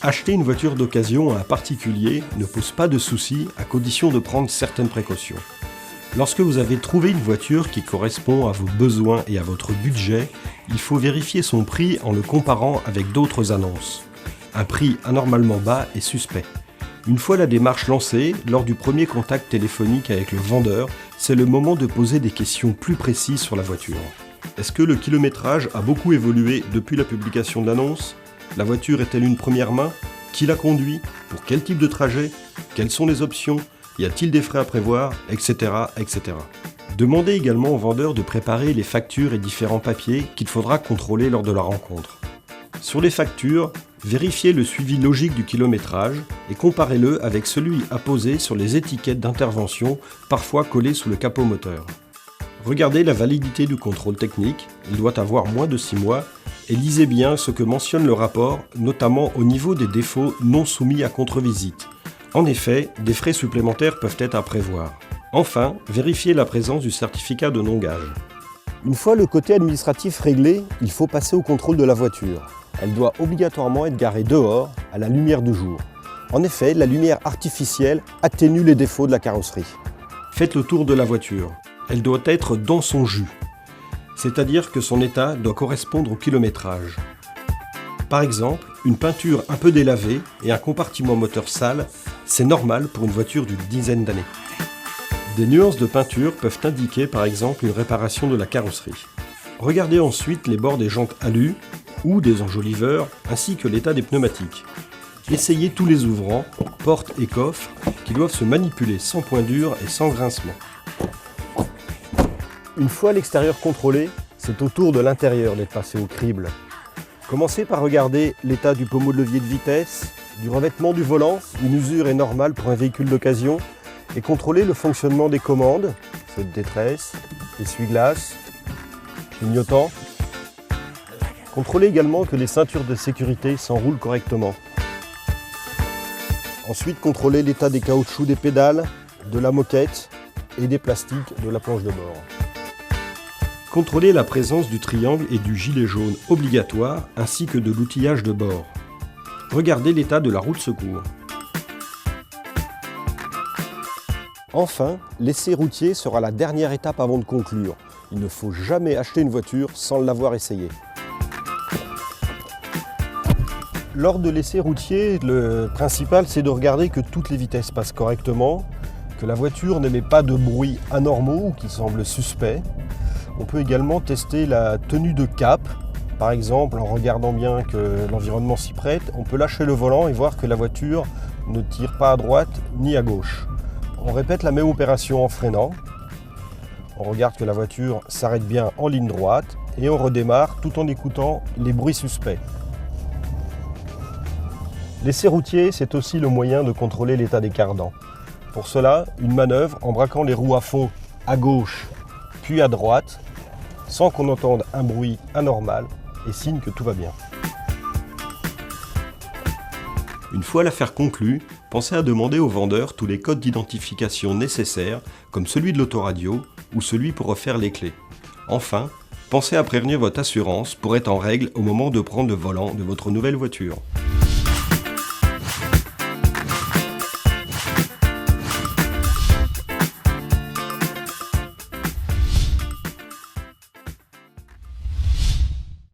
Acheter une voiture d'occasion à un particulier ne pose pas de soucis à condition de prendre certaines précautions. Lorsque vous avez trouvé une voiture qui correspond à vos besoins et à votre budget, il faut vérifier son prix en le comparant avec d'autres annonces. Un prix anormalement bas est suspect. Une fois la démarche lancée, lors du premier contact téléphonique avec le vendeur, c'est le moment de poser des questions plus précises sur la voiture. Est-ce que le kilométrage a beaucoup évolué depuis la publication de l'annonce ? La voiture est-elle une première main ? Qui la conduit ? Pour quel type de trajet ? Quelles sont les options ? Y a-t-il des frais à prévoir ? Etc. etc. Demandez également au vendeur de préparer les factures et différents papiers qu'il faudra contrôler lors de la rencontre. Sur les factures, vérifiez le suivi logique du kilométrage et comparez-le avec celui apposé sur les étiquettes d'intervention, parfois collées sous le capot moteur. Regardez la validité du contrôle technique, il doit avoir moins de 6 mois, et lisez bien ce que mentionne le rapport, notamment au niveau des défauts non soumis à contre-visite. En effet, des frais supplémentaires peuvent être à prévoir. Enfin, vérifiez la présence du certificat de non-gage. Une fois le côté administratif réglé, il faut passer au contrôle de la voiture. Elle doit obligatoirement être garée dehors, à la lumière du jour. En effet, la lumière artificielle atténue les défauts de la carrosserie. Faites le tour de la voiture. Elle doit être dans son jus, c'est-à-dire que son état doit correspondre au kilométrage. Par exemple, une peinture un peu délavée et un compartiment moteur sale, c'est normal pour une voiture d'une dizaine d'années. Des nuances de peinture peuvent indiquer par exemple une réparation de la carrosserie. Regardez ensuite les bords des jantes alu ou des enjoliveurs ainsi que l'état des pneumatiques. Essayez tous les ouvrants, portes et coffres qui doivent se manipuler sans point dur et sans grincement. Une fois l'extérieur contrôlé, c'est au tour de l'intérieur d'être passé au crible. Commencez par regarder l'état du pommeau de levier de vitesse, du revêtement du volant, une usure est normale pour un véhicule d'occasion, et contrôlez le fonctionnement des commandes, feu de détresse, essuie-glace, clignotant. Contrôlez également que les ceintures de sécurité s'enroulent correctement. Ensuite, contrôlez l'état des caoutchoucs des pédales, de la moquette et des plastiques de la planche de bord. Contrôlez la présence du triangle et du gilet jaune obligatoire ainsi que de l'outillage de bord. Regardez l'état de la roue de secours. Enfin, l'essai routier sera la dernière étape avant de conclure. Il ne faut jamais acheter une voiture sans l'avoir essayée. Lors de l'essai routier, le principal c'est de regarder que toutes les vitesses passent correctement, que la voiture n'émet pas de bruits anormaux ou qui semblent suspects. On peut également tester la tenue de cap. Par exemple, en regardant bien que l'environnement s'y prête, on peut lâcher le volant et voir que la voiture ne tire pas à droite ni à gauche. On répète la même opération en freinant. On regarde que la voiture s'arrête bien en ligne droite et on redémarre tout en écoutant les bruits suspects. L'essai routier, c'est aussi le moyen de contrôler l'état des cardans. Pour cela, une manœuvre en braquant les roues à fond à gauche puis à droite, sans qu'on entende un bruit anormal, est signe que tout va bien. Une fois l'affaire conclue, pensez à demander au vendeur tous les codes d'identification nécessaires, comme celui de l'autoradio ou celui pour refaire les clés. Enfin, pensez à prévenir votre assurance pour être en règle au moment de prendre le volant de votre nouvelle voiture.